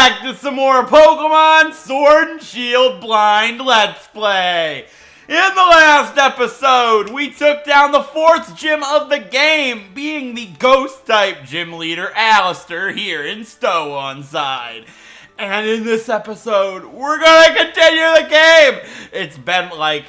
back to some more Pokemon Sword and Shield Blind Let's Play. In the last episode, we took down the 4th gym of the game, being the Ghost-type gym leader, Alistair, here in Stowonside. And in this episode, we're gonna continue the game! It's been like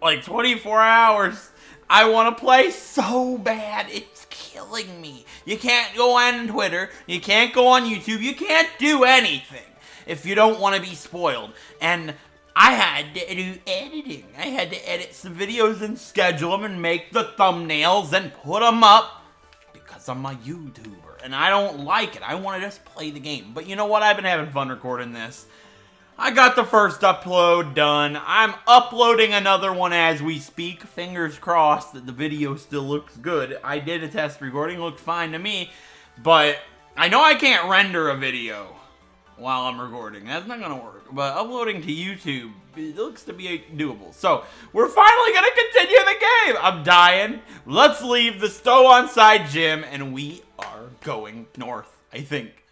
24 hours. I want to play so bad, it's killing me. You can't go on Twitter, you can't go on YouTube, you can't do anything if you don't want to be spoiled. And I had to do editing. I had to edit some videos and schedule them and make the thumbnails and put them up because I'm a YouTuber and I don't like it. I want to just play the game. But you know what? I've been having fun recording this. I got the first upload done. I'm uploading another one as we speak. Fingers crossed that the video still looks good. I did a test recording, looked fine to me, but I know I can't render a video while I'm recording. That's not gonna work. But uploading to YouTube, it looks to be doable. So, we're finally gonna continue the game! I'm dying. Let's leave the Stowonside gym, and we are going north, I think.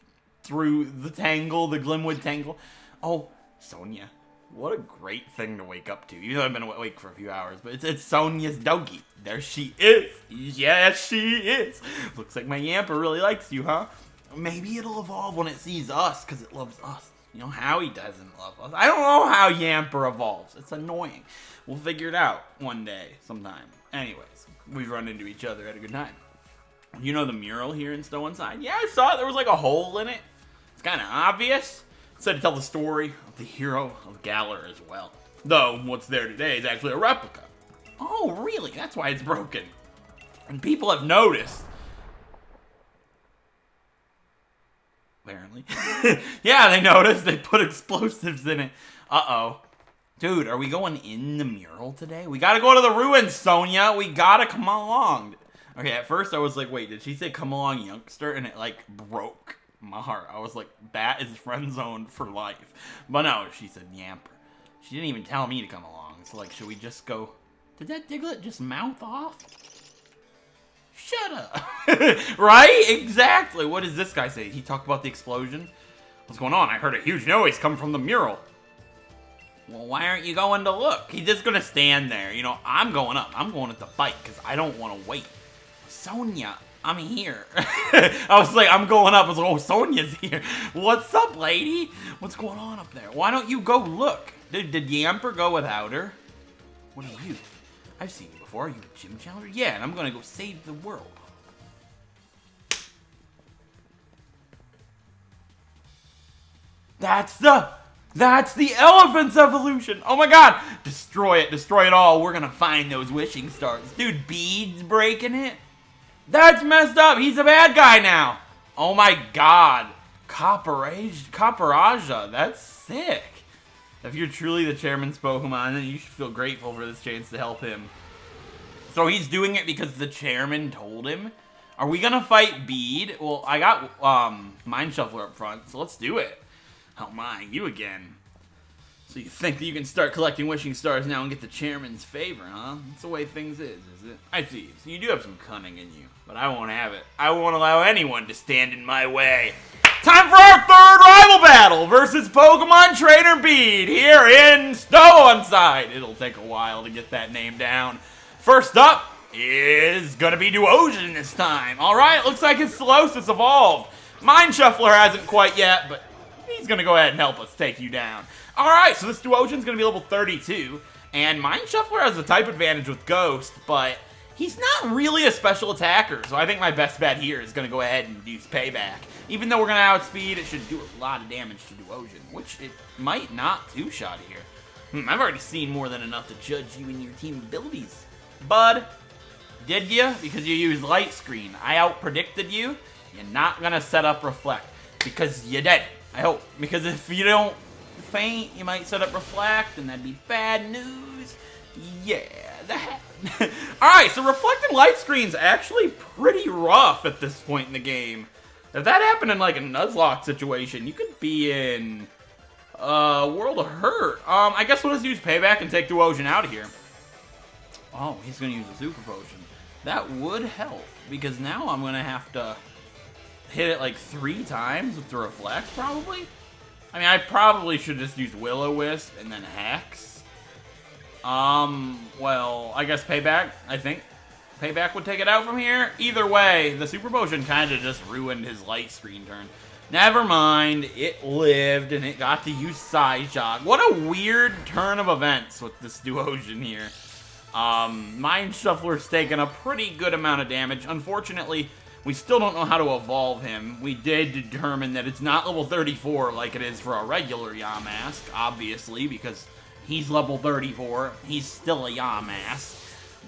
Through the Tangle, the Glimwood Tangle. Oh, Sonia. What a great thing to wake up to. Even though I've been awake for a few hours, but it's Sonia's doggy. There she is. Yes, she is. Looks like my Yamper really likes you, huh? Maybe it'll evolve when it sees us, because it loves us. You know, Howie doesn't love us. I don't know how Yamper evolves. It's annoying. We'll figure it out one day, sometime. Anyways, we've run into each other at a good time. You know the mural here in Stowonside? Yeah, I saw it. There was like a hole in it. It's kind of obvious. It said to tell the story of the hero of Galar as well. Though, what's there today is actually a replica. Oh, really? That's why it's broken. And people have noticed. Apparently. Yeah, they noticed. They put explosives in it. Uh-oh. Dude, are we going in the mural today? We gotta go to the ruins, Sonia. We gotta come along. Okay, at first I was like, wait, did she say come along, youngster? And it, like, broke my heart. I was like, that is friend zoned for life. But no, she said Yamper. She didn't even tell me to come along. So, like, should we just go... Did that Diglett just mouth off? Shut up. Right? Exactly. What does this guy say? He talked about the explosion? What's going on? I heard a huge noise come from the mural. Well, why aren't you going to look? He's just going to stand there. You know, I'm going up. I'm going up the bike because I don't want to wait. Sonia, I'm here. I was like, I'm going up. I was like, oh, Sonia's here. What's up, lady? What's going on up there? Why don't you go look? Did Yamper go without her? What are you? I've seen you before. Are you a gym challenger? Yeah, and I'm going to go save the world. That's the elephant's evolution. Oh my god. Destroy it all. We're going to find those wishing stars. Dude, Bede's breaking it. That's messed up. He's a bad guy now. Oh my god. Copperaja. That's sick. If you're truly the chairman's Pokemon, then you should feel grateful for this chance to help him. So he's doing it because the chairman told him? Are we gonna fight Bede? Well, I got Mind Shuffler up front, so let's do it. Oh my, you again. So you think that you can start collecting wishing stars now and get the chairman's favor, huh? That's the way things is it? I see. So you do have some cunning in you, but I won't have it. I won't allow anyone to stand in my way. Time for our third rival battle versus Pokemon Trainer Bede here in Stowonside. It'll take a while to get that name down. First up is gonna be Duosion this time. Alright, looks like his Solosis evolved. Mind Shuffler hasn't quite yet, but he's gonna go ahead and help us take you down. Alright, so this Duosion's gonna be level 32, and Mind Shuffler has a type advantage with Ghost, but he's not really a special attacker, so I think my best bet here is gonna go ahead and use Payback. Even though we're gonna outspeed, it should do a lot of damage to Duosion, which it might not two-shot here. I've already seen more than enough to judge you and your team abilities. Bud, did you? Because you used Light Screen. I out-predicted you. You're not gonna set up Reflect, because you did. I hope. Because if you don't faint, you might set up Reflect, and that'd be bad news. Yeah, that. Alright, so Reflect and Light Screen's actually pretty rough at this point in the game. If that happened in like a Nuzlocke situation, you could be in World of Hurt. I guess we'll just use Payback and take Duosion out of here. Oh, he's gonna use a Super Potion. That would help, because now I'm gonna have to hit it like 3 times with the reflect, probably. I mean, I probably should just use Will-O-Wisp and then Hex. Well, I guess Payback, I think. Payback would take it out from here. Either way, the Super Potion kind of just ruined his light screen turn. Never mind, it lived and it got to use Psyshock. What a weird turn of events with this Duosion here. Mind Shuffler's taken a pretty good amount of damage. Unfortunately, we still don't know how to evolve him. We did determine that it's not level 34 like it is for a regular Yamask, obviously, because he's level 34. He's still a Yamask.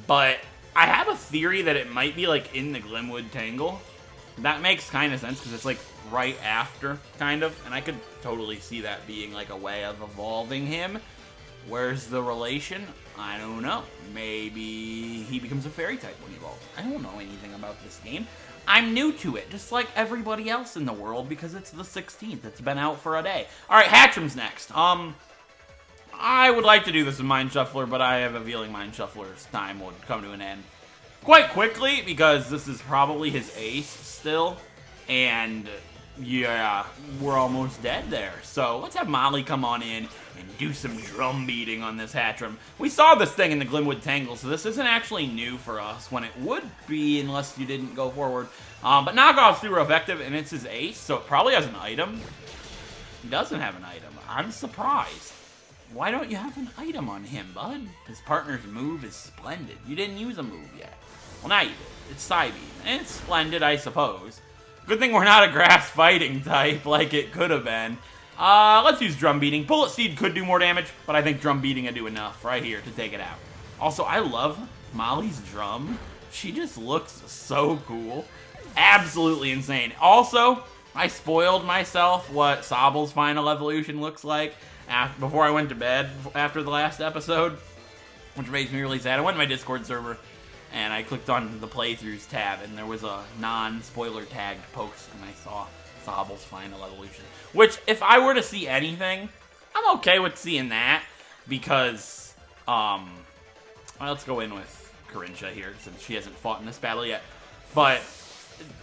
But I have a theory that it might be like in the Glimwood Tangle. That makes kind of sense because it's like right after, kind of. And I could totally see that being like a way of evolving him. Where's the relation? I don't know. Maybe he becomes a fairy type when he evolves. I don't know anything about this game. I'm new to it, just like everybody else in the world, because it's the 16th. It's been out for a day. Alright, Hatchim's next. I would like to do this with Mind Shuffler, but I have a feeling Mind Shuffler's time would come to an end quite quickly, because this is probably his ace still. And yeah, we're almost dead there. So let's have Molly come on in and do some drum beating on this Hatchim. We saw this thing in the Glimwood Tangle, so this isn't actually new for us, when it would be unless you didn't go forward. But Knockoff's super effective, and it's his ace, so it probably has an item. He doesn't have an item. I'm surprised. Why don't you have an item on him, bud? His partner's move is splendid. You didn't use a move yet. Well, now you did. It's Psybeam, and it's splendid, I suppose. Good thing we're not a grass fighting type like it could have been. Let's use Drum Beating. Bullet Seed could do more damage, but I think Drum Beating would do enough right here to take it out. Also, I love Molly's drum. She just looks so cool. Absolutely insane. Also, I spoiled myself what Sobble's final evolution looks like before I went to bed after the last episode, which makes me really sad. I went to my Discord server, and I clicked on the playthroughs tab, and there was a non-spoiler tagged post, and I saw Sobble's final evolution. Which, if I were to see anything, I'm okay with seeing that, because, well, let's go in with Carinthia here, since she hasn't fought in this battle yet. But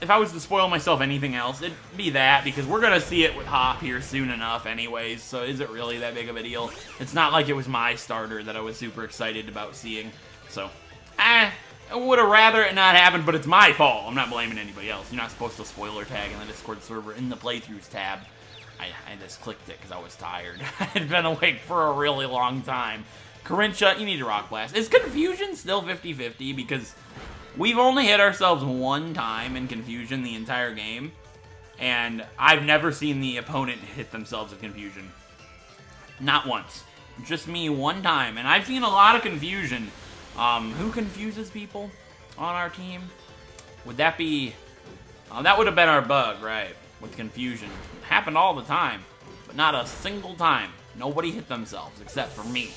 if I was to spoil myself anything else, it'd be that, because we're going to see it with Hop here soon enough anyways, so is it really that big of a deal? It's not like it was my starter that I was super excited about seeing, so, I would have rather it not happen, but it's my fault. I'm not blaming anybody else. You're not supposed to spoiler tag in the Discord server in the playthroughs tab. I just clicked it because I was tired. I had been awake for a really long time. Carinthia, you need to Rock Blast. Is Confusion still 50-50? Because we've only hit ourselves one time in Confusion the entire game. And I've never seen the opponent hit themselves with Confusion. Not once. Just me one time. And I've seen a lot of Confusion. Who confuses people on our team? Would that be... that would have been our bug, right? With Confusion. It happened all the time, but not a single time. Nobody hit themselves, except for me.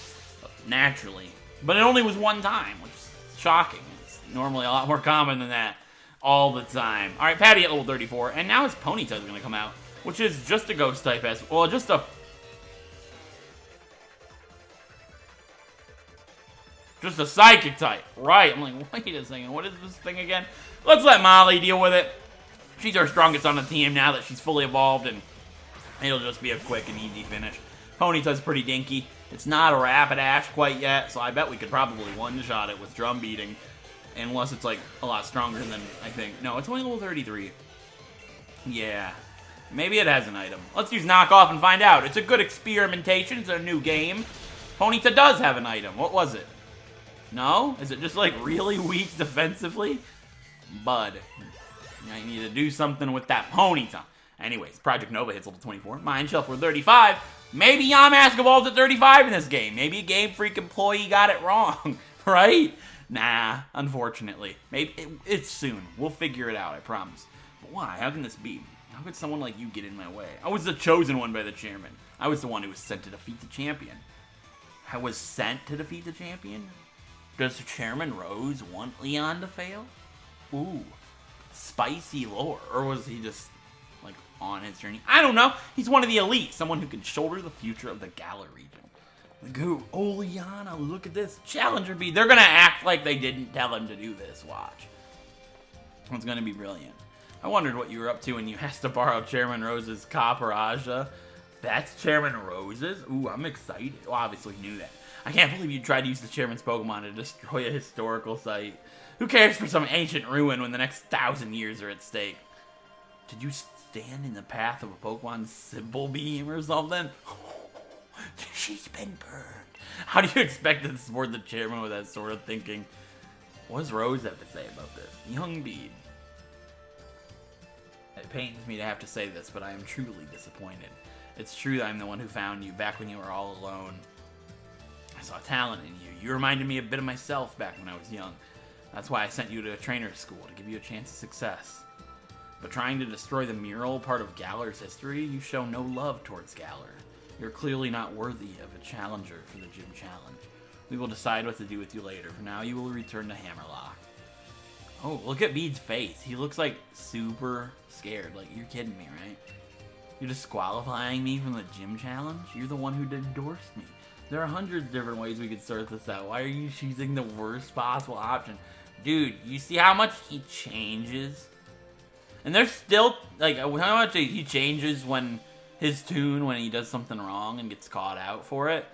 Naturally. But it only was one time, which is shocking. It's normally a lot more common than that all the time. Alright, Patty at level 34, and now his Ponyta is going to come out, which is just a Ghost type as... well, just a Psychic type. Right. I'm like, wait a second. What is this thing again? Let's let Molly deal with it. She's our strongest on the team now that she's fully evolved, and it'll just be a quick and easy finish. Ponyta's pretty dinky. It's not a Rapidash quite yet, so I bet we could probably one-shot it with Drum Beating. Unless it's, like, a lot stronger than, I think. No, it's only level 33. Yeah. Maybe it has an item. Let's use Knockoff and find out. It's a good experimentation. It's a new game. Ponyta does have an item. What was it? No? Is it just, like, really weak defensively? Bud. I need to do something with that Ponyta. Anyways, Project Nova hits level 24. Mind Shuffler 35. Maybe Yamask evolves at 35 in this game. Maybe a Game Freak employee got it wrong. Right? Nah, unfortunately. Maybe it's soon. We'll figure it out, I promise. But why? How can this be? How could someone like you get in my way? I was the chosen one by the chairman. I was the one who was sent to defeat the champion. I was sent to defeat the champion? Does Chairman Rose want Leon to fail? Ooh. Spicy lore. Or was he just, like, on his journey? I don't know. He's one of the elite. Someone who can shoulder the future of the Galar region. Like, who? Oh, Liana, look at this. Challenger B. They're going to act like they didn't tell him to do this. Watch. It's going to be brilliant. I wondered what you were up to when you asked to borrow Chairman Rose's Copper Aja. That's Chairman Rose's? Ooh, I'm excited. Well, obviously you knew that. I can't believe you tried to use the Chairman's Pokemon to destroy a historical site. Who cares for some ancient ruin when the next 1,000 years are at stake? Did you stand in the path of a Pokemon's Symbol Beam or something? She's been burned. How do you expect to support the Chairman with that sort of thinking? What does Rose have to say about this? Young Bede. It pains me to have to say this, but I am truly disappointed. It's true that I'm the one who found you back when you were all alone. I saw talent in you. You reminded me a bit of myself back when I was young. That's why I sent you to a trainer's school, to give you a chance of success. But trying to destroy the mural, part of Galar's history, you show no love towards Galar. You're clearly not worthy of a challenger for the gym challenge. We will decide what to do with you later. For now, you will return to Hammerlock. Oh, look at Bede's face. He looks like super scared. Like, you're kidding me, right? You're disqualifying me from the gym challenge? You're the one who endorsed me. There are hundreds of different ways we could sort this out. Why are you choosing the worst possible option? Dude, you see how much he changes? And there's still, like, how much he changes when his tune, when he does something wrong and gets caught out for it.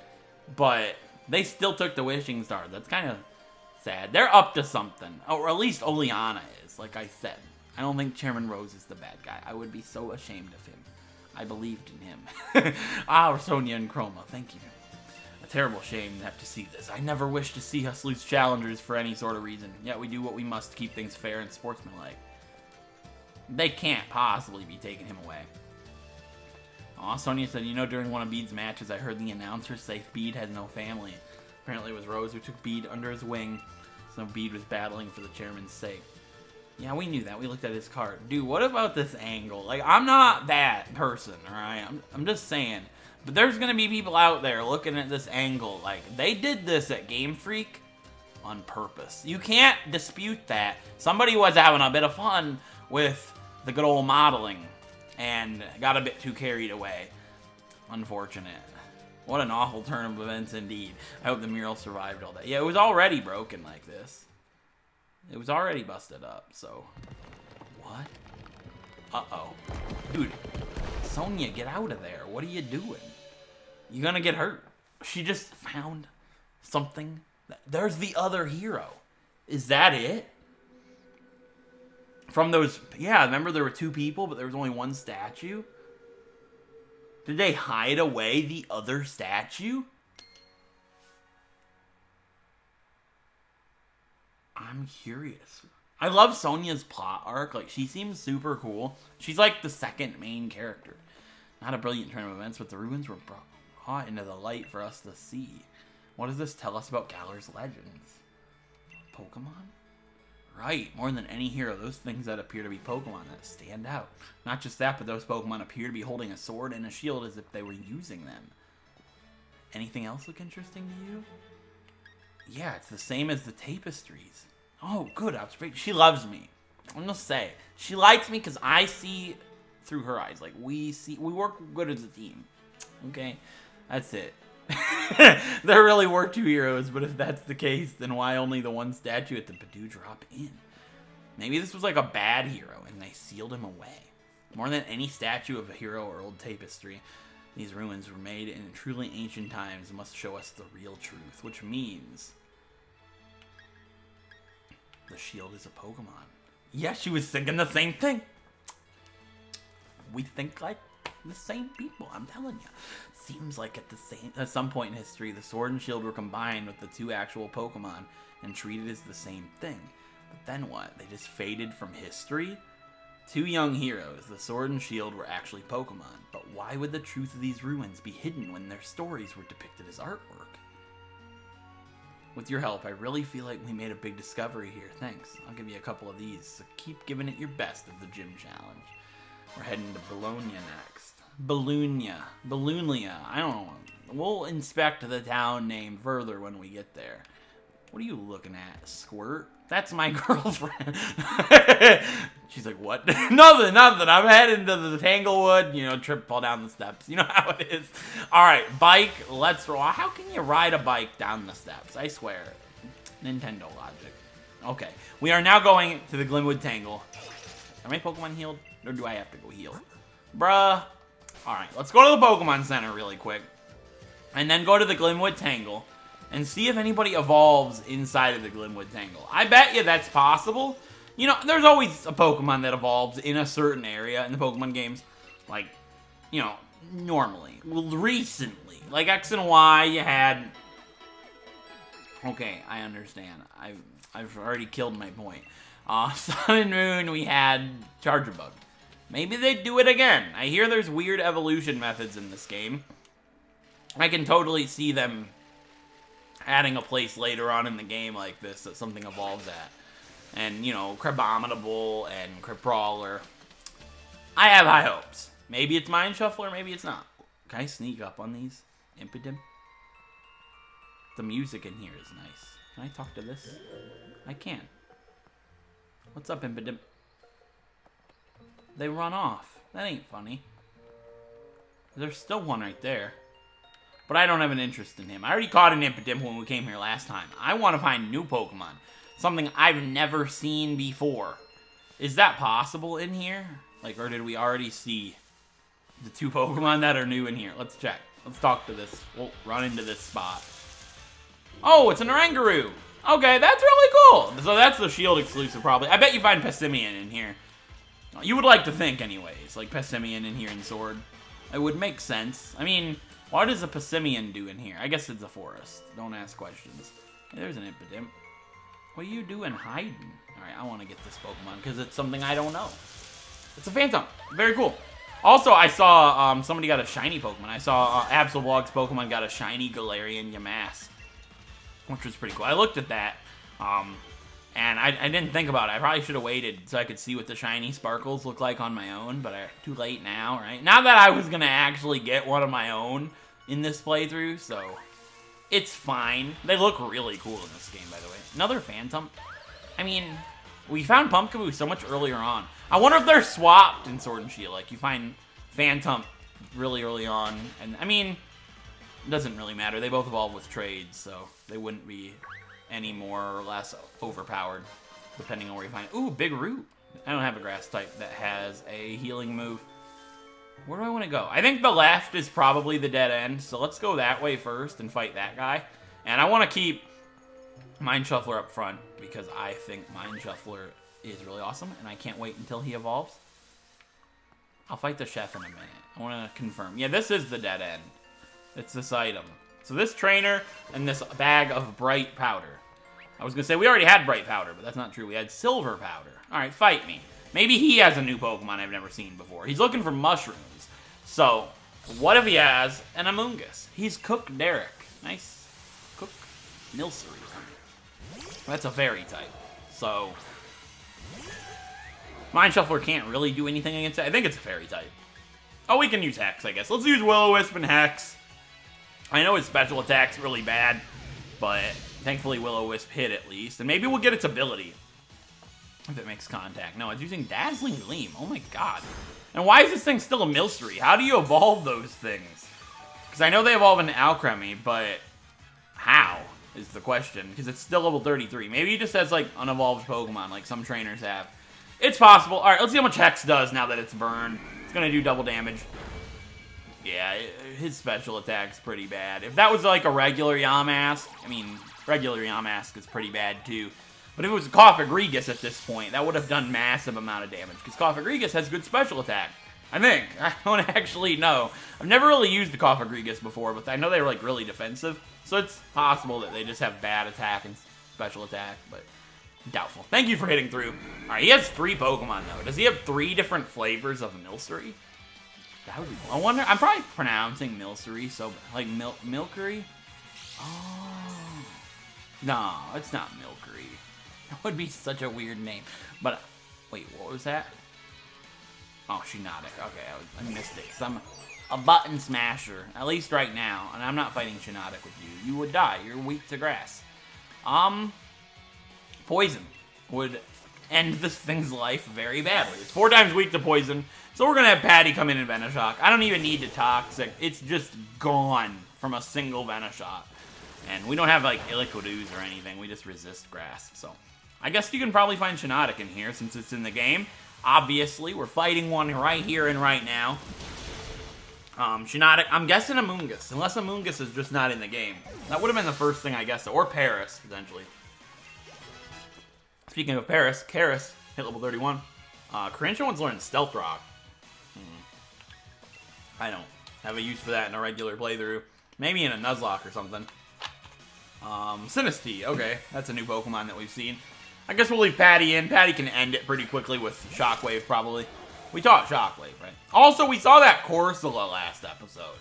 But they still took the wishing star. That's kind of sad. They're up to something. Or at least Oleana is, like I said. I don't think Chairman Rose is the bad guy. I would be so ashamed of him. I believed in him. Sonia and Kroma, thank you. A terrible shame to have to see this. I never wish to see us lose challengers for any sort of reason. Yet we do what we must to keep things fair and sportsmanlike. They can't possibly be taking him away. Aw, Sonia said, you know, during one of Bede's matches, I heard the announcer say Bede has no family. Apparently it was Rose who took Bede under his wing, so Bede was battling for the chairman's sake. Yeah, we knew that. We looked at his card. Dude, what about this angle? Like, I'm not that person, alright? I'm just saying. But there's gonna be people out there looking at this angle. Like, they did this at Game Freak on purpose. You can't dispute that. Somebody was having a bit of fun with the good old modeling and got a bit too carried away. Unfortunate. What an awful turn of events indeed. I hope the mural survived all that. Yeah, it was already broken like this. It was already busted up, so... What? Uh-oh. Dude, Sonia, get out of there. What are you doing? You're gonna get hurt. She just found something. There's the other hero. Is that it? From those... Yeah, remember there were two people, but there was only one statue? Did they hide away the other statue? I'm curious. I love Sonia's plot arc. Like, she seems super cool. She's like the second main character. Not a brilliant turn of events, but the ruins were brought into the light for us to see. What does this tell us about Galar's legends? Pokemon? Right, more than any hero, those things that appear to be Pokemon that stand out. Not just that, but those Pokemon appear to be holding a sword and a shield as if they were using them. Anything else look interesting to you? Yeah, it's the same as the tapestries. Oh, good observation. She loves me. I'm gonna say, she likes me because I see through her eyes. Like, we work good as a team. Okay, that's it. There really were two heroes, but if that's the case, then why only the one statue at the Badoo drop in? Maybe this was like a bad hero, and they sealed him away. More than any statue of a hero or old tapestry, these ruins were made in truly ancient times and must show us the real truth, which means the shield is a Pokemon. Yeah, she was thinking the same thing. We think like the same people, I'm telling you. Seems like at some point in history, the sword and shield were combined with the two actual Pokemon and treated as the same thing. But then what? They just faded from history? Two young heroes, the sword and shield, were actually Pokemon. But why would the truth of these ruins be hidden when their stories were depicted as artwork? With your help, I really feel like we made a big discovery here. Thanks. I'll give you a couple of these, so keep giving it your best at the gym challenge. We're heading to Ballonlea next. Ballonlea. I don't know. We'll inspect the town name further when we get there. What are you looking at, Squirt? That's my girlfriend. She's like, what? Nothing. I'm heading to the Tanglewood. You know, trip, fall down the steps. You know how it is. All right, bike. Let's roll. How can you ride a bike down the steps? I swear. Nintendo logic. Okay, we are now going to the Glimwood Tangle. Are my Pokemon healed? Or do I have to go heal? Bruh. Alright, let's go to the Pokemon Center really quick. And then go to the Glimwood Tangle. And see if anybody evolves inside of the Glimwood Tangle. I bet you that's possible. You know, there's always a Pokemon that evolves in a certain area in the Pokemon games. Like, you know, normally. Well, recently. Like X and Y, you had... Okay, I understand. I've already killed my point. Sun and Moon, we had Chargerbug. Maybe they'd do it again. I hear there's weird evolution methods in this game. I can totally see them adding a place later on in the game like this that something evolves at. And, you know, Crabominable and Crabrawler. I have high hopes. Maybe it's Mind Shuffler, maybe it's not. Can I sneak up on these? Impidimp? The music in here is nice. Can I talk to this? I can. What's up, Impidimp? They run off. That ain't funny. There's still one right there. But I don't have an interest in him. I already caught an Impidimp when we came here last time. I want to find new Pokemon. Something I've never seen before. Is that possible in here? Like, or did we already see the 2 Pokemon that are new in here? Let's check. Let's talk to this. We'll run into this spot. Oh, it's an Oranguru. Okay, that's really cool. So that's the Shield exclusive, probably. I bet you find Passimian in here. You would like to think, anyways. Like, Passimian in here in Sword. It would make sense. I mean, what does a Passimian do in here? I guess it's a forest. Don't ask questions. Hey, there's an Impidimp. What are you doing hiding? Alright, I want to get this Pokemon because it's something I don't know. It's a Phantom. Very cool. Also, I saw somebody got a shiny Pokemon. I saw Absolvlog's Pokemon got a shiny Galarian Yamask, which was pretty cool. I looked at that, and I didn't think about it. I probably should have waited so I could see what the shiny sparkles look like on my own, but too late now, right? Not that I was going to actually get one of my own in this playthrough, so it's fine. They look really cool in this game, by the way. Another Phantom. I mean, we found Pumpkaboo so much earlier on. I wonder if they're swapped in Sword and Shield. Like, you find Phantom really early on, and I mean, it doesn't really matter. They both evolve with trades, so they wouldn't be any more or less overpowered, depending on where you find it. Ooh, Big Root. I don't have a grass type that has a healing move. Where do I want to go? I think the left is probably the dead end, so let's go that way first and fight that guy. And I want to keep Mind Shuffler up front, because I think Mind Shuffler is really awesome, and I can't wait until he evolves. I'll fight the chef in a minute. I want to confirm. Yeah, this is the dead end. It's this item. So this trainer and this bag of bright powder. I was going to say we already had bright powder, but that's not true. We had silver powder. All right, fight me. Maybe he has a new Pokemon I've never seen before. He's looking for mushrooms. So, what if he has an Amoonguss? He's Cook Derek. Nice. Cook Milcery. That's a fairy type. So, Mind Shuffler can't really do anything against it. I think it's a fairy type. Oh, we can use Hex, I guess. Let's use Will-O-Wisp and Hex. I know its special attack's really bad, but thankfully Will-O-Wisp hit at least. And maybe we'll get its ability if it makes contact. No, it's using Dazzling Gleam. Oh my god. And why is this thing still a Milcery? How do you evolve those things? Because I know they evolve into Alchemy, but how is the question? Because it's still level 33. Maybe it just has, like, unevolved Pokemon, like some trainers have. It's possible. Alright, let's see how much Hex does now that it's burned. It's going to do double damage. Yeah, his special attack's pretty bad. If that was, like, a regular Yamask, I mean, regular Yamask is pretty bad, too. But if it was a Cofagrigus at this point, that would have done massive amount of damage. Because Cofagrigus has good special attack. I think. I don't actually know. I've never really used the Cofagrigus before, but I know they were, like, really defensive. So it's possible that they just have bad attack and special attack, but doubtful. Thank you for hitting through. Alright, he has 3 Pokemon, though. Does he have 3 different flavors of Milcery? That would be cool. I wonder, I'm probably pronouncing Milcery, so, like, Milcery? Oh. No, it's not Milcery. That would be such a weird name. But, wait, what was that? Oh, Shiinotic. Okay, I missed it. Because I'm a button smasher, at least right now. And I'm not fighting Shiinotic with you. You would die. You're weak to grass. Poison would end this thing's life very badly. It's 4 times weak to poison. So we're going to have Patty come in and Venoshock. I don't even need to Toxic. It's just gone from a single Venoshock. And we don't have, like, Illiquid Ooze or anything. We just resist grass. So I guess you can probably find Shiinotic in here since it's in the game. Obviously, we're fighting one right here and right now. Shiinotic, I'm guessing Amoonguss, unless Amoonguss is just not in the game. That would have been the first thing I guessed, or Paris, potentially. Speaking of Paris, Karis, hit level 31. Korean one's learning Stealth Rock. I don't have a use for that in a regular playthrough. Maybe in a Nuzlocke or something. Sinistea, okay, that's a new Pokemon that we've seen. I guess we'll leave Patty in. Patty can end it pretty quickly with Shockwave, probably. We taught Shockwave, right? Also, we saw that Corsola last episode.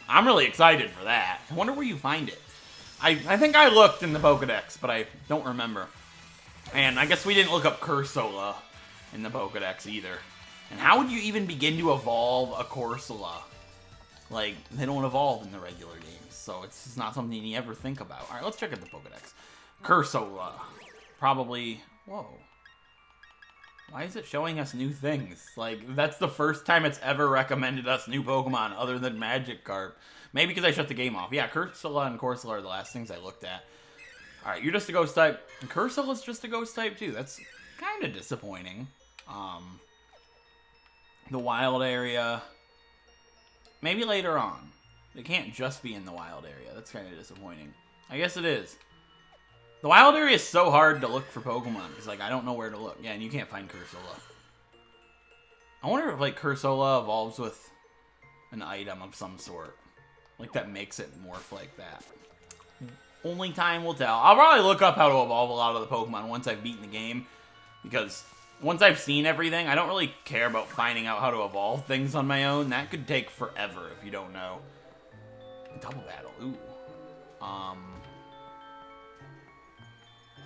I'm really excited for that. I wonder where you find it. I think I looked in the Pokedex, but I don't remember. And I guess we didn't look up Corsola in the Pokedex either. And how would you even begin to evolve a Corsola? Like, they don't evolve in the regular games, so it's just not something you ever think about. Alright, let's check out the Pokedex. Corsola. Probably... Whoa. Why is it showing us new things? Like, that's the first time it's ever recommended us new Pokemon other than Magikarp. Maybe because I shut the game off. Yeah, Corsola and Corsola are the last things I looked at. Alright, you're just a ghost type. And Corsola's just a ghost type too. That's kind of disappointing. The wild area... Maybe later on. They can't just be in the wild area. That's kind of disappointing. I guess it is. The wild area is so hard to look for Pokemon. Because, like, I don't know where to look. Yeah, and you can't find Corsola. I wonder if, like, Corsola evolves with an item of some sort. Like, that makes it morph like that. Only time will tell. I'll probably look up how to evolve a lot of the Pokemon once I've beaten the game. Because once I've seen everything, I don't really care about finding out how to evolve things on my own. That could take forever if you don't know. Double battle. Ooh.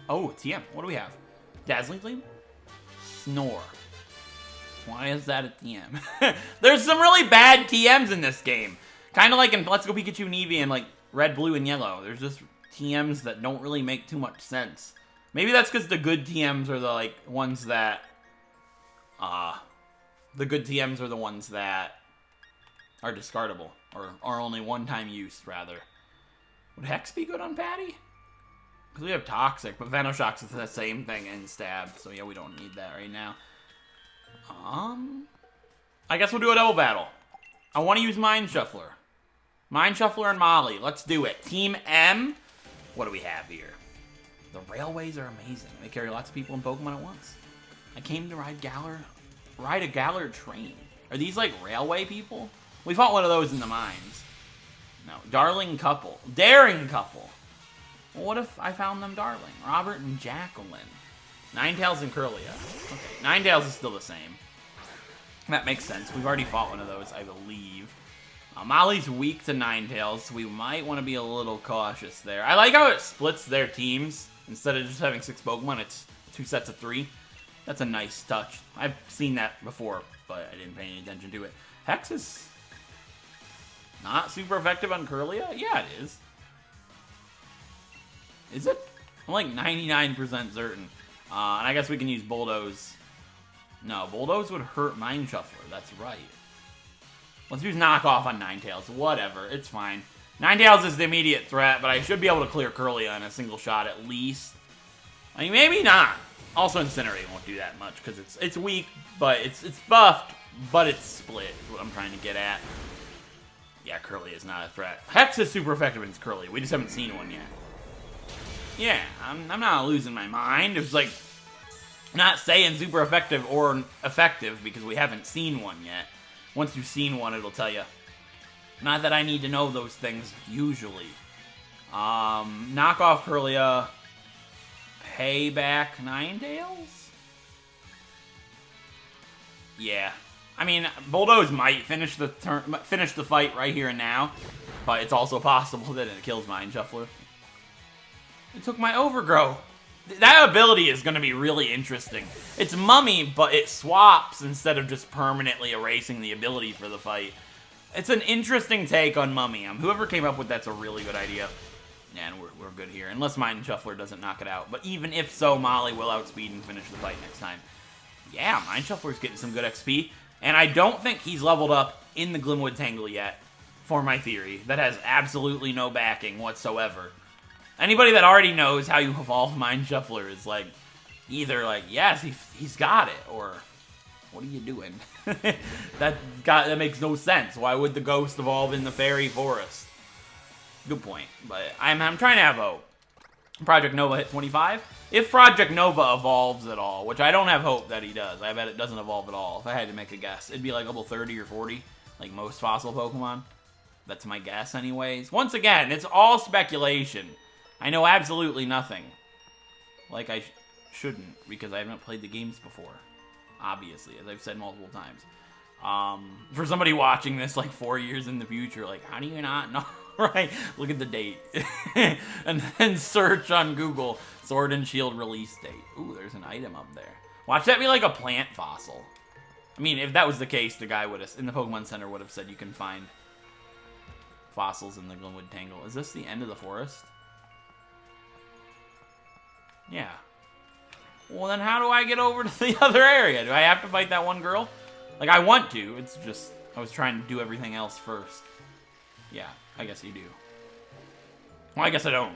Oh, TM. What do we have? Dazzling Gleam? Snore. Why is that a TM? There's some really bad TMs in this game. Kind of like in Let's Go Pikachu and Eevee and like Red, Blue, and Yellow. There's just TMs that don't really make too much sense. Maybe that's because the good TMs are the like ones that... the good TMs are the ones that are discardable. Or are only one-time use, rather. Would Hex be good on Patty? Because we have Toxic, but Venoshock's the same thing and Stab. So yeah, we don't need that right now. I guess we'll do a double battle. I want to use Mind Shuffler. Mind Shuffler and Molly. Let's do it. Team M. What do we have here? The railways are amazing. They carry lots of people and Pokemon at once. I came to ride a Galar train. Are these like railway people? We fought one of those in the mines. No. Darling couple. Daring couple. Well, what if I found them darling? Robert and Jacqueline. Ninetales and Curlia. Okay, Ninetales is still the same. That makes sense. We've already fought one of those, I believe. Molly's weak to Ninetales, so we might want to be a little cautious there. I like how it splits their teams. Instead of just having 6 Pokemon, it's 2 sets of 3. That's a nice touch. I've seen that before, but I didn't pay any attention to it. Hex is not super effective on Curlia? Yeah, it is. Is it? I'm like 99% certain. And I guess we can use Bulldoze. No, Bulldoze would hurt Mind Shuffler. That's right. Let's use Knockoff on Ninetales. Whatever. It's fine. Ninetales is the immediate threat, but I should be able to clear Curlia in a single shot at least. I mean, maybe not. Also, Incinerate won't do that much because it's weak, but it's buffed, but it's split is what I'm trying to get at. Yeah, Curlia is not a threat. Hex is super effective against Curlia. We just haven't seen one yet. Yeah, I'm not losing my mind. It's like, not saying super effective or effective because we haven't seen one yet. Once you've seen one, it'll tell you. Not that I need to know those things, usually. Knock off Curlia. Payback Ninetales? Yeah. I mean, Bulldoze might finish the fight right here and now, but it's also possible that it kills Mind Shuffler. It took my Overgrow. That ability is going to be really interesting. It's Mummy, but it swaps instead of just permanently erasing the ability for the fight. It's an interesting take on Mummy. Whoever came up with that's a really good idea. And we're good here. Unless Mind Shuffler doesn't knock it out. But even if so, Molly will outspeed and finish the fight next time. Yeah, Mind Shuffler's getting some good XP. And I don't think he's leveled up in the Glimwood Tangle yet, for my theory. That has absolutely no backing whatsoever. Anybody that already knows how you evolve Mind Shuffler is like, either like, yes, he's got it, or What are you doing? That makes no sense. Why would the ghost evolve in the fairy forest? Good point. But I'm trying to have hope. Project Nova hit 25. If Project Nova evolves at all, which I don't have hope that he does. I bet it doesn't evolve at all. If I had to make a guess, it'd be like level 30 or 40, like most fossil Pokemon. That's my guess anyways. Once again, it's all speculation. I know absolutely nothing. Like I shouldn't, because I haven't played the games before. Obviously, as I've said multiple times. For somebody watching this like 4 years in the future, like, how do you not know? Right? Look at the date. And then search on Google, Sword and Shield release date. Ooh, there's an item up there. Watch that be like a plant fossil. I mean, if that was the case, the guy would have, in the Pokemon Center, would have said you can find fossils in the Glimwood Tangle. Is this the end of the forest? Yeah. Well, then how do I get over to the other area? Do I have to fight that one girl? Like, I want to. It's just, I was trying to do everything else first. Yeah, I guess you do. Well, I guess I don't.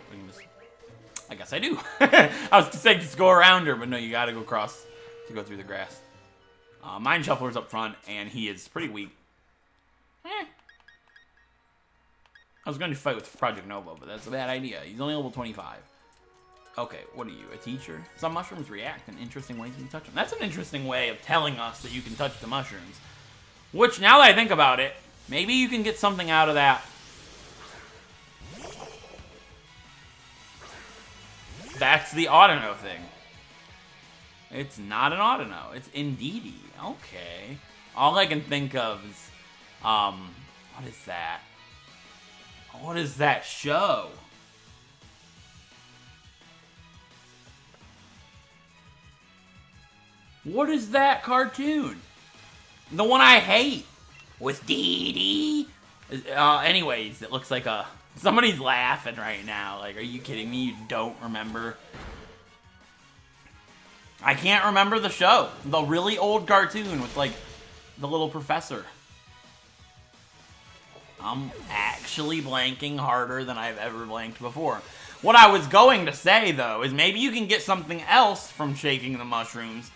I guess I do. I was saying just go around her, but no, you gotta go across to go through the grass. Mind Shuffler's up front, and he is pretty weak. I was going to fight with Project Nova, but that's a bad idea. He's only level 25. Okay, what are you, a teacher? Some mushrooms react in interesting ways when you touch them. That's an interesting way of telling us that you can touch the mushrooms. Which, now that I think about it, maybe you can get something out of that. That's the Audino thing. It's not an Audino. It's Indeedee. Okay. All I can think of is, what is that? What is that show? What is that cartoon? The one I hate. With Dee Dee. Anyways, it looks like a... Somebody's laughing right now. Like, are you kidding me? You don't remember? I can't remember the show. The really old cartoon with, like, the little professor. I'm actually blanking harder than I've ever blanked before. What I was going to say, though, is maybe you can get something else from shaking the mushrooms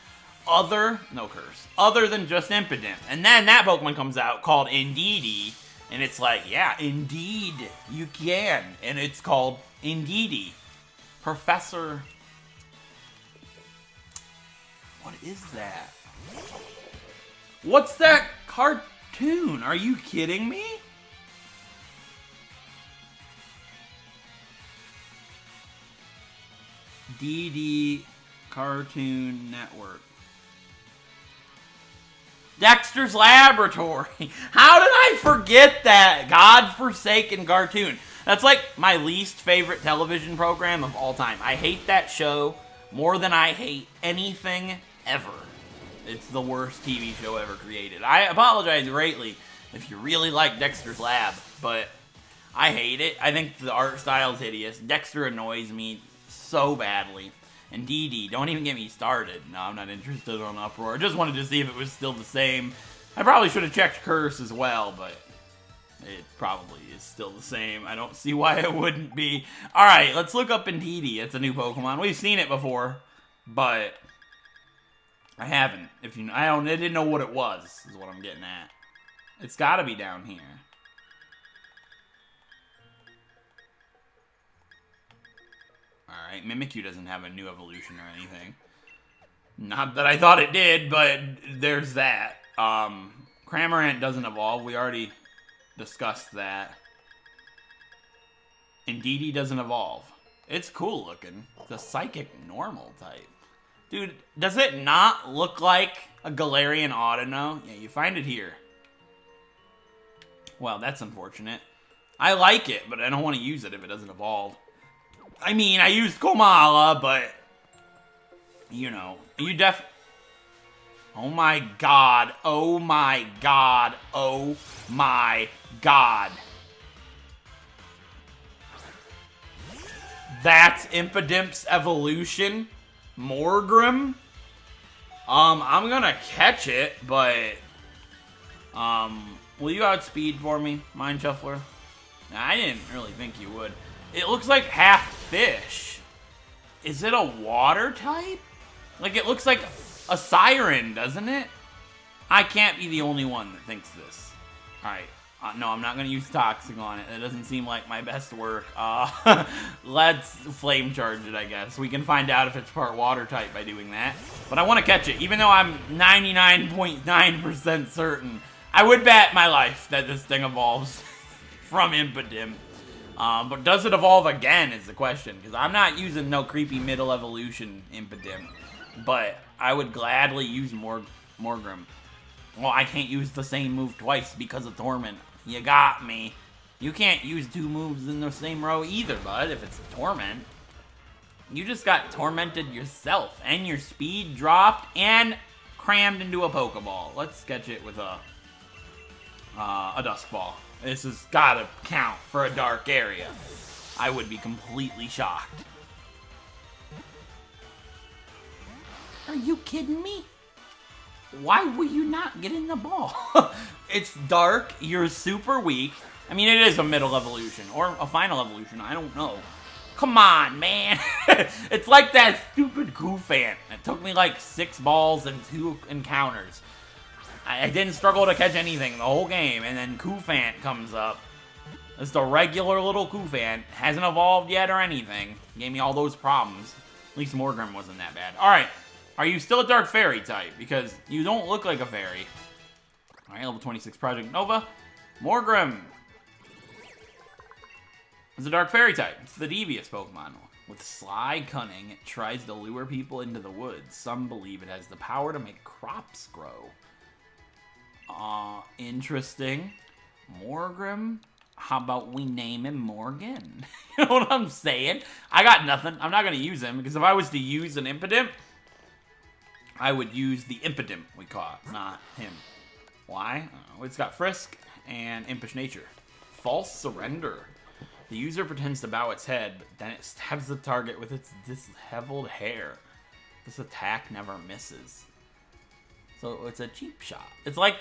other than just Impidimp. And then that Pokemon comes out called Indeedee, and it's like, yeah, indeed, you can. And it's called Indeedee. Professor... What is that? What's that cartoon? Are you kidding me? DD Cartoon Network. Dexter's Laboratory. How did I forget that godforsaken cartoon? That's like my least favorite television program of all time. I hate that show more than I hate anything ever. It's the worst TV show ever created. I apologize greatly if you really like Dexter's Lab, but I hate it. I think the art style is hideous. Dexter annoys me so badly. And DD, don't even get me started. No, I'm not interested on Uproar. I just wanted to see if it was still the same. I probably should have checked Curse as well, but it probably is still the same. I don't see why it wouldn't be. Alright, let's look up Indeedee. It's a new Pokemon. We've seen it before, but I haven't. I didn't know what it was, is what I'm getting at. It's gotta be down here. Alright, Mimikyu doesn't have a new evolution or anything. Not that I thought it did, but there's that. Cramorant doesn't evolve. We already discussed that. Indeedee doesn't evolve. It's cool looking. It's a psychic normal type. Dude, does it not look like a Galarian Audino? Yeah, you find it here. Well, that's unfortunate. I like it, but I don't want to use it if it doesn't evolve. I mean, I used Komala, but... You know, Oh my god. Oh my god. Oh my god. That's Impidimp's evolution. Morgrim. I'm gonna catch it, but... will you outspeed for me, Mind Shuffler? Nah, I didn't really think you would. It looks like half fish. Is it a water type? Like, it looks like a siren, doesn't it? I can't be the only one that thinks this. Alright. No, I'm not going to use Toxic on it. It doesn't seem like my best work. Let's Flame Charge it, I guess. We can find out if it's part Water type by doing that. But I want to catch it, even though I'm 99.9% certain. I would bet my life that this thing evolves from Impidimp. But does it evolve again is the question. Because I'm not using no creepy middle evolution Impidimp. But I would gladly use Morgrim. Well, I can't use the same move twice because of Torment. You got me. You can't use two moves in the same row either, bud, if it's Torment. You just got tormented yourself, and your speed dropped and crammed into a Pokeball. Let's sketch it with a Dusk Ball. This has gotta count for a dark area. I would be completely shocked. Are you kidding me? Why will you not get in the ball? It's dark, you're super weak. I mean, it is a middle evolution, or a final evolution, I don't know. Come on, man. It's like that stupid Koufant. It took me like 6 balls and 2 encounters. I didn't struggle to catch anything the whole game, and then Koufant comes up. Just a regular little Koufant. Hasn't evolved yet or anything. Gave me all those problems. At least Morgrim wasn't that bad. Alright. Are you still a Dark Fairy type? Because you don't look like a fairy. Alright, level 26 Project Nova. Morgrim is a Dark Fairy type. It's the devious Pokemon. With sly cunning, it tries to lure people into the woods. Some believe it has the power to make crops grow. Interesting. Morgrim? How about we name him Morgan? You know what I'm saying? I got nothing. I'm not going to use him, because if I was to use an Impidimp, I would use the Impidimp we caught, not him. Why? It's got Frisk and Impish Nature. False Surrender. The user pretends to bow its head, but then it stabs the target with its disheveled hair. This attack never misses. So it's a cheap shot. It's like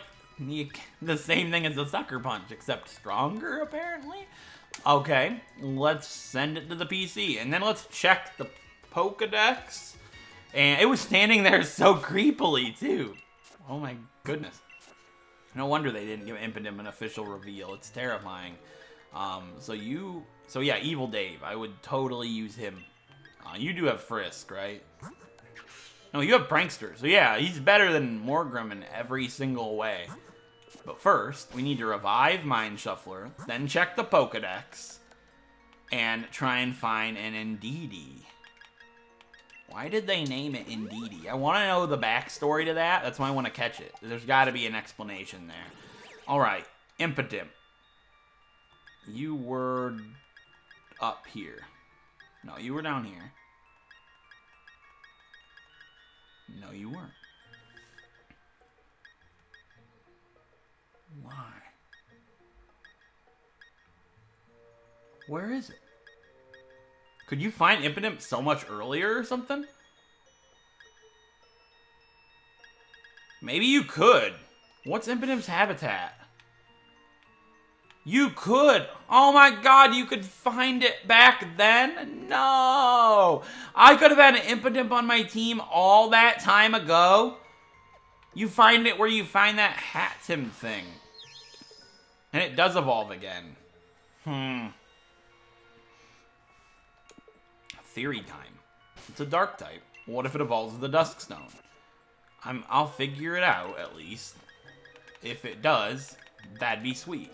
the same thing as the Sucker Punch, except stronger, apparently? Okay, let's send it to the PC, and then let's check the Pokedex. And it was standing there so creepily, too. Oh my goodness. No wonder they didn't give Impidimp an official reveal. It's terrifying. So yeah, Evil Dave. I would totally use him. You do have Frisk, right? No, you have Prankster. So yeah, he's better than Morgrim in every single way. But first, we need to revive Mind Shuffler, then check the Pokedex, and try and find an Indeedee. Why did they name it Indeedee? I want to know the backstory to that. That's why I want to catch it. There's got to be an explanation there. Alright, Impidimp. You were up here. No, you were down here. No, you weren't. Why? Where is it? Could you find Impidimp so much earlier or something? Maybe you could. What's Impidimp's habitat? You could. Oh my god, you could find it back then? No. I could have had an Impidimp on my team all that time ago. You find it where you find that Hatim thing. And it does evolve again. Theory time. It's a dark type. What if it evolves with the Dusk Stone? I'll figure it out, at least. If it does, that'd be sweet.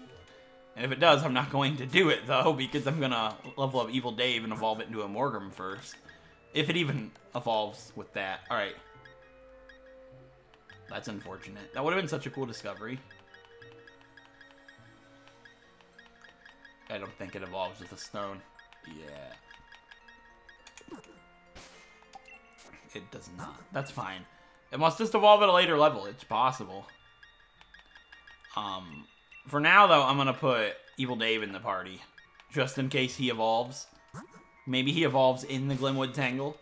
And if it does, I'm not going to do it, though, because I'm gonna level up Evil Dave and evolve it into a Morgrim first. If it even evolves with that. Alright. That's unfortunate. That would have been such a cool discovery. I don't think it evolves with a stone. Yeah. It does not. That's fine. It must just evolve at a later level. It's possible. For now, though, I'm going to put Evil Dave in the party. Just in case he evolves. Maybe he evolves in the Glimwood Tangle.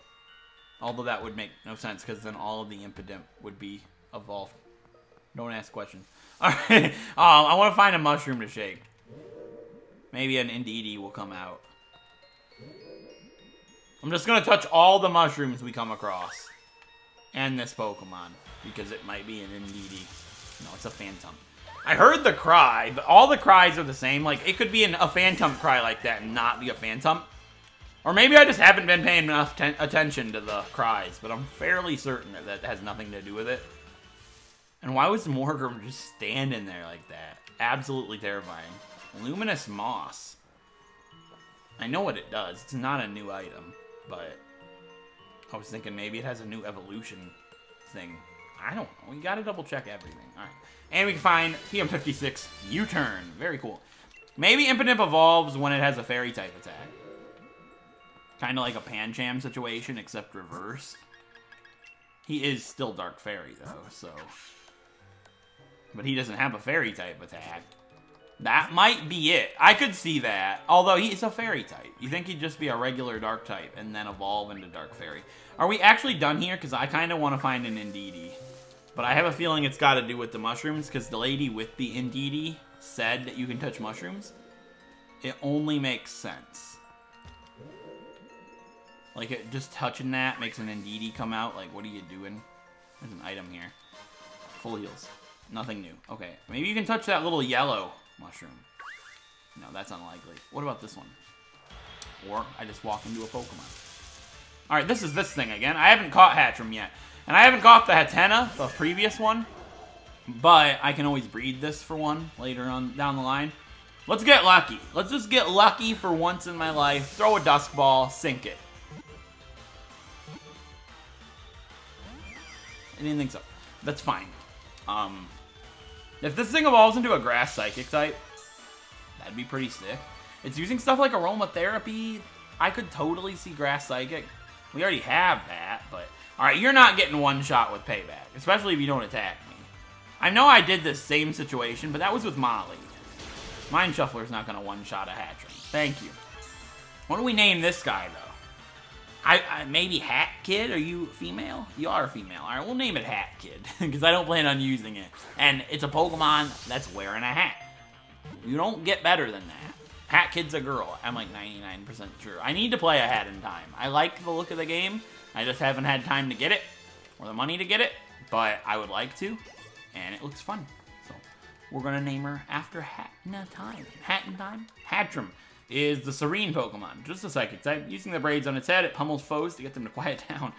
Although that would make no sense, because then all of the Impidimp would be evolved. Don't ask questions. Alright. I want to find a mushroom to shake. Maybe an Indeedee will come out. I'm just going to touch all the mushrooms we come across. And this Pokemon. Because it might be an Indeedee. No, it's a phantom. I heard the cry, but all the cries are the same. Like, it could be a phantom cry like that and not be a phantom. Or maybe I just haven't been paying enough attention to the cries, but I'm fairly certain that has nothing to do with it. And why was Morgrim just standing there like that? Absolutely terrifying. Luminous Moss. I know what it does. It's not a new item, but I was thinking maybe it has a new evolution thing. I don't know. We gotta double check everything. Alright. And we can find TM56 U-Turn. Very cool. Maybe Impidimp evolves when it has a fairy type attack. Kind of like a Pancham situation, except reverse. He is still Dark Fairy, though, so... But he doesn't have a fairy type attack. That might be it. I could see that. Although he's a fairy type. You think he'd just be a regular dark type and then evolve into Dark Fairy. Are we actually done here? Because I kind of want to find an Indeedee. But I have a feeling it's got to do with the mushrooms. Because the lady with the Indeedee said that you can touch mushrooms. It only makes sense. Like, it, just touching that makes an Indeedee come out. Like, what are you doing? There's an item here. Full heals. Nothing new. Okay, maybe you can touch that little yellow mushroom. No, that's unlikely. What about this one? Or I just walk into a Pokemon. Alright, this is this thing again. I haven't caught Hatchrim yet. And I haven't caught the Hatena, the previous one. But I can always breed this for one later on down the line. Let's get lucky. Let's just get lucky for once in my life. Throw a Dusk Ball, sink it. I didn't think so. That's fine. If this thing evolves into a Grass Psychic type, that'd be pretty sick. It's using stuff like Aromatherapy. I could totally see Grass Psychic. We already have that, but... Alright, you're not getting one shot with Payback, especially if you don't attack me. I know I did this same situation, but that was with Molly. Mind Shuffler's not going to one-shot a Hatchrim. Thank you. What do we name this guy, though? Maybe Hat Kid? Are you female? You are female. Alright, we'll name it Hat Kid, because I don't plan on using it. And it's a Pokemon that's wearing a hat. You don't get better than that. Hat Kid's a girl. I'm like 99% sure. I need to play a Hat in time. I like the look of the game. I just haven't had time to get it, or the money to get it, but I would like to, and it looks fun. So, we're going to name her after Hat in Time. Hat in Time? Hatchrim is the Serene Pokemon, just a Psychic type. Using the braids on its head, it pummels foes to get them to quiet down.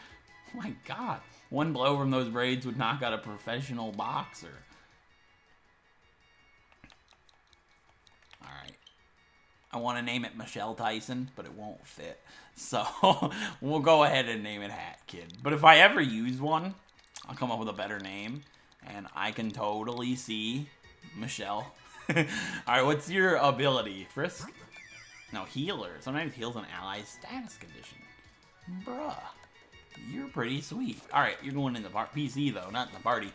Oh my god. One blow from those braids would knock out a professional boxer. Alright. I want to name it Michelle Tyson, but it won't fit. So, we'll go ahead and name it Hat Kid. But if I ever use one, I'll come up with a better name. And I can totally see Michelle. Alright, what's your ability? Frisk? No, Healer. Sometimes heals an ally's status condition. Bruh. You're pretty sweet. Alright, you're going in the PC, though, not in the party.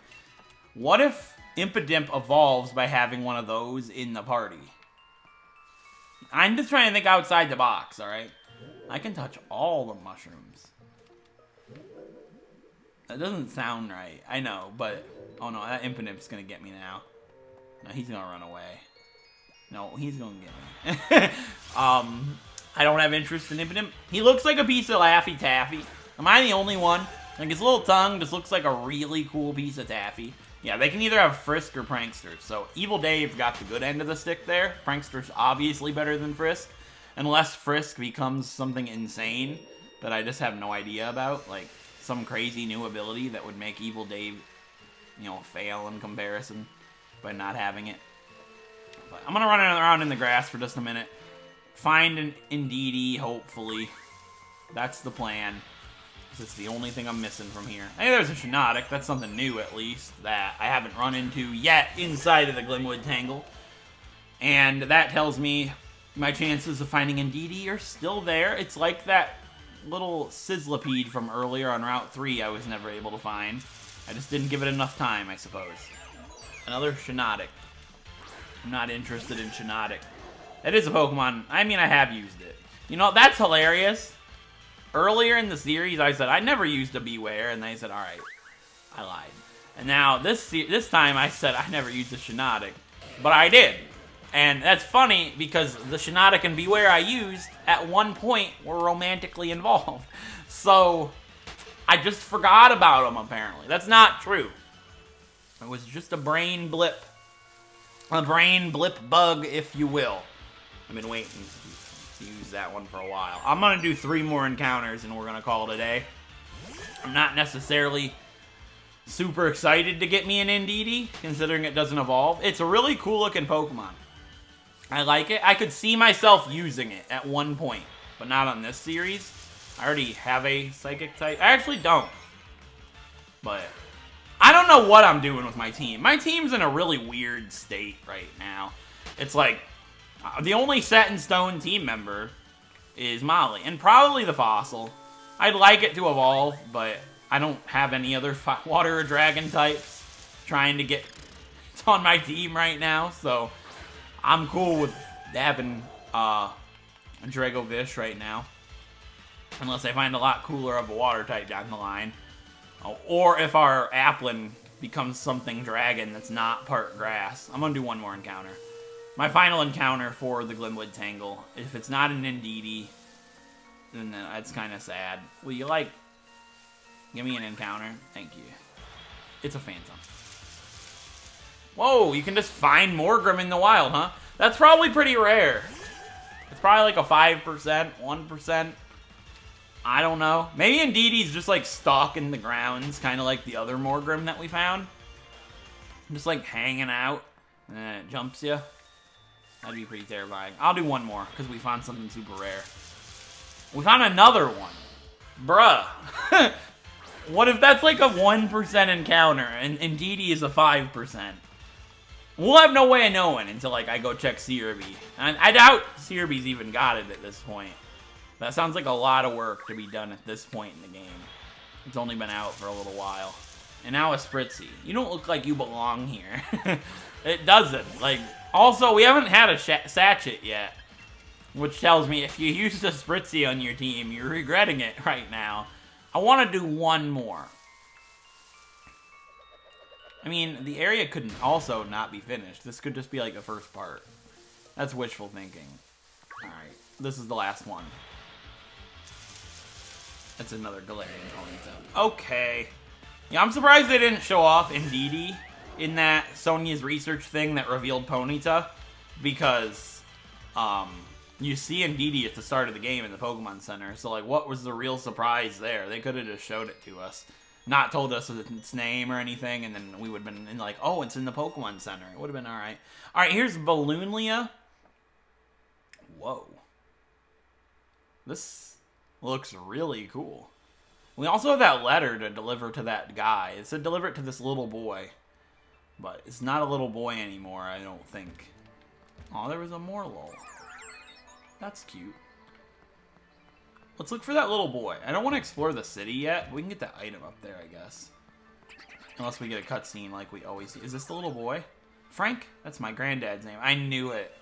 What if Impidimp evolves by having one of those in the party? I'm just trying to think outside the box, alright? I can touch all the mushrooms. That doesn't sound right. I know, but... Oh no, that Impidimp's gonna get me now. No, he's gonna run away. No, he's gonna get me. I don't have interest in Impidimp. He looks like a piece of Laffy Taffy. Am I the only one? Like, his little tongue just looks like a really cool piece of taffy. Yeah, they can either have Frisk or Prankster. So, Evil Dave got the good end of the stick there. Prankster's obviously better than Frisk. Unless Frisk becomes something insane that I just have no idea about. Like, some crazy new ability that would make Evil Dave, you know, fail in comparison by not having it. But I'm gonna run around in the grass for just a minute. Find an Indeedee, hopefully. That's the plan. It's the only thing I'm missing from here. Hey, there's a Shiinotic. That's something new, at least, that I haven't run into yet inside of the Glimwood Tangle. And that tells me my chances of finding Indeedee are still there. It's like that little Sizzlipede from earlier on Route 3 I was never able to find. I just didn't give it enough time, I suppose. Another Shiinotic. I'm not interested in Shiinotic. It is a Pokemon. I mean, I have used it. You know, that's hilarious. Earlier in the series, I said, I never used a Beware, and they said, alright, I lied. And now, this time, I said, I never used a Shiinotic, but I did. And that's funny, because the Shiinotic and Beware I used, at one point, were romantically involved. So, I just forgot about them, apparently. That's not true. It was just a brain blip. A brain blip bug, if you will. I've been waiting to use that one for a while. I'm going to do 3 more encounters and we're going to call it a day. I'm not necessarily super excited to get me an Indeedee, considering it doesn't evolve. It's a really cool looking Pokemon. I like it. I could see myself using it at one point, but not on this series. I already have a Psychic type. I actually don't. But I don't know what I'm doing with my team. My team's in a really weird state right now. It's like the only set in stone team member is Molly, and probably the Fossil. I'd like it to evolve, but I don't have any other water or dragon types trying to get on my team right now, so I'm cool with having Dragovish right now. Unless I find a lot cooler of a water type down the line. Or if our Applin becomes something dragon that's not part grass. I'm going to do 1 more encounter. My final encounter for the Glimwood Tangle. If it's not an Indeedee, then that's kind of sad. Will you, like, give me an encounter? Thank you. It's a Phantom. Whoa, you can just find Morgrim in the wild, huh? That's probably pretty rare. It's probably like a 5%, 1%. I don't know. Maybe Indeedee's just like stuck in the grounds, kind of like the other Morgrim that we found. Just like hanging out, and then it jumps you. That'd be pretty terrifying. I'll do 1 more, because we found something super rare. We found another one. Bruh. What if that's like a 1% encounter, and Indeedee is a 5%? We'll have no way of knowing until like I go check Searby. And I doubt Searby's even got it at this point. That sounds like a lot of work to be done at this point in the game. It's only been out for a little while. And now a Spritzy. You don't look like you belong here. It doesn't. Like, also, we haven't had a Sachet yet. Which tells me if you used a Spritzy on your team, you're regretting it right now. I want to do 1 more. I mean, the area could also not be finished. This could just be like the first part. That's wishful thinking. Alright, this is the last one. That's another Galarian Ponyta. Okay. Yeah, I'm surprised they didn't show off Indeedee in that Sonya's research thing that revealed Ponyta. Because, you see Indeedee at the start of the game in the Pokemon Center. So, like, what was the real surprise there? They could have just showed it to us. Not told us its name or anything, and then we would have been like, oh, it's in the Pokemon Center. It would have been alright. Alright, here's Ballonlea. Whoa. This looks really cool. We also have that letter to deliver to that guy. It said deliver it to this little boy. But it's not a little boy anymore, I don't think. Oh, there was a Morlul. That's cute. Let's look for that little boy. I don't want to explore the city yet. But we can get that item up there, I guess. Unless we get a cutscene like we always see. Is this the little boy? Frank? That's my granddad's name. I knew it.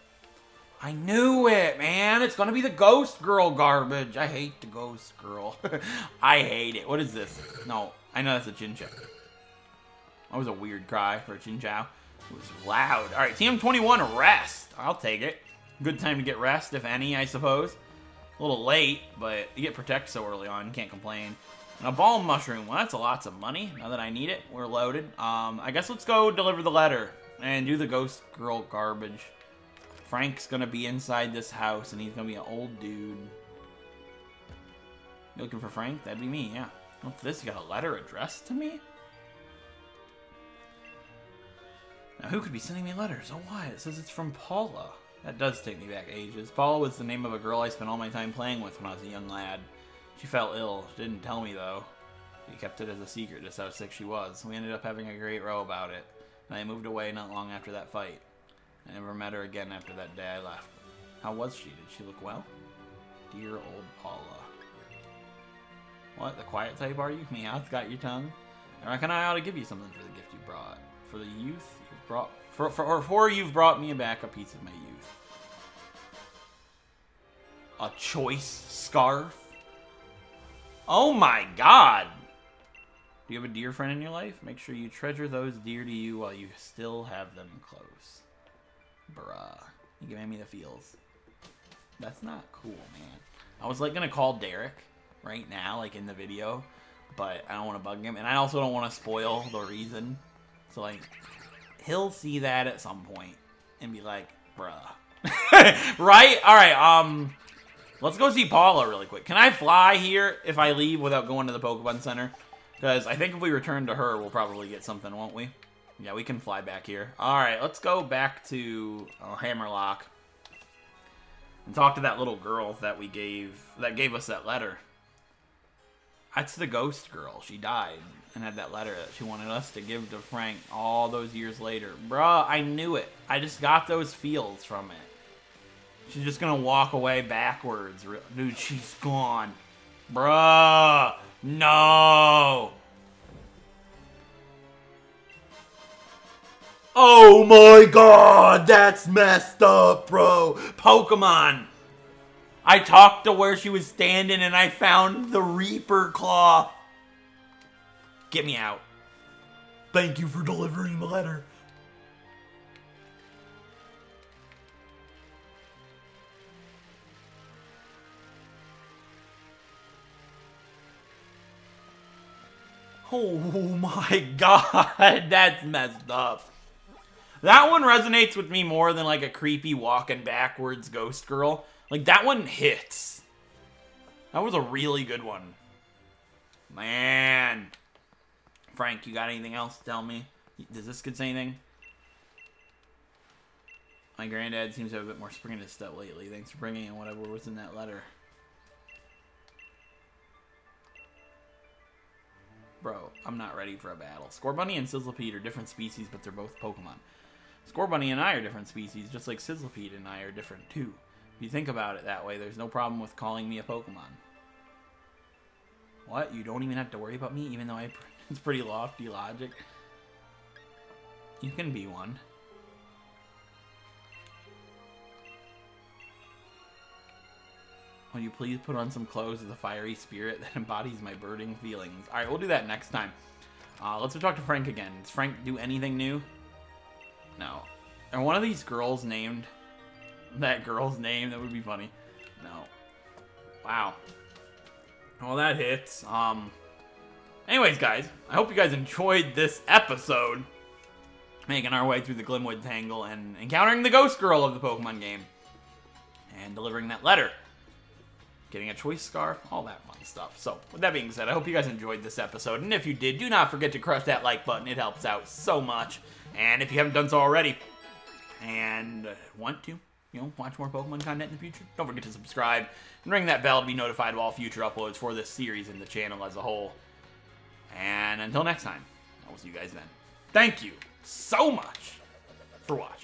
I knew it, man. It's going to be the Ghost Girl garbage. I hate the Ghost Girl. I hate it. What is this? No, I know that's a Chinchou. That was a weird cry for a Chinchou. It was loud. All right, TM21, rest. I'll take it. Good time to get rest, if any, I suppose. A little late, but you get Protect so early on. You can't complain. And a Ball Mushroom. Well, that's lots of money. Now that I need it, we're loaded. I guess let's go deliver the letter and do the Ghost Girl garbage. Frank's gonna be inside this house, and he's gonna be an old dude. You looking for Frank? That'd be me, yeah. What's this? You got a letter addressed to me? Now, who could be sending me letters? Oh, why? It says it's from Paula. That does take me back ages. Paula was the name of a girl I spent all my time playing with when I was a young lad. She fell ill. She didn't tell me, though. She kept it as a secret, just how sick she was. We ended up having a great row about it. And I moved away not long after that fight. I never met her again after that day I left. How was she? Did she look well? Dear old Paula. What? The quiet type are you? Meowth got your tongue? I reckon I ought to give you something for the gift you brought. For the youth you've brought... For you've brought me back a piece of my youth. A choice scarf? Oh my god! Do you have a dear friend in your life? Make sure you treasure those dear to you while you still have them close. Bruh. You giving me the feels. That's not cool, man. I was like gonna call Derek right now, like in the video, but I don't want to bug him, and I also don't want to spoil the reason. So, like, he'll see that at some point and be like, bruh. Right? Alright, let's go see Paula really quick. Can I fly here if I leave without going to the Pokemon Center? Because I think if we return to her, we'll probably get something, won't we? Yeah, we can fly back here. Alright, let's go back to Hammerlock. And talk to that little girl that gave us that letter. That's the ghost girl. She died and had that letter that she wanted us to give to Frank all those years later. Bruh, I knew it. I just got those feels from it. She's just gonna walk away backwards. Dude, she's gone. Bruh, no. Oh my god, that's messed up, bro. Pokemon. I talked to where she was standing and I found the Reaper Claw. Get me out. Thank you for delivering the letter. Oh my god, that's messed up. That one resonates with me more than like a creepy walking backwards ghost girl. Like that one hits. That was a really good one. Man. Frank, you got anything else to tell me? Does this kid say anything? My granddad seems to have a bit more spring in his step lately. Thanks for bringing in whatever was in that letter. Bro, I'm not ready for a battle. Scorbunny and Sizzlipede are different species, but they're both Pokemon. Scorbunny and I are different species, just like Sizzlipede and I are different too. If you think about it that way, there's no problem with calling me a Pokemon. What? You don't even have to worry about me, even though it's pretty lofty logic? You can be one. Will you please put on some clothes with a fiery spirit that embodies my burning feelings? Alright, we'll do that next time. Let's go talk to Frank again. Does Frank do anything new? No. Are one of these girls named that girl's name? That would be funny. No. Wow. Well, that hits. Anyways, guys, I hope you guys enjoyed this episode. Making our way through the Glimwood Tangle and encountering the ghost girl of the Pokemon game. And delivering that letter. Getting a choice scarf, all that fun stuff. So, with that being said, I hope you guys enjoyed this episode. And if you did, do not forget to crush that like button. It helps out so much. And if you haven't done so already, and want to, watch more Pokemon content in the future, don't forget to subscribe and ring that bell to be notified of all future uploads for this series and the channel as a whole. And until next time, I will see you guys then. Thank you so much for watching.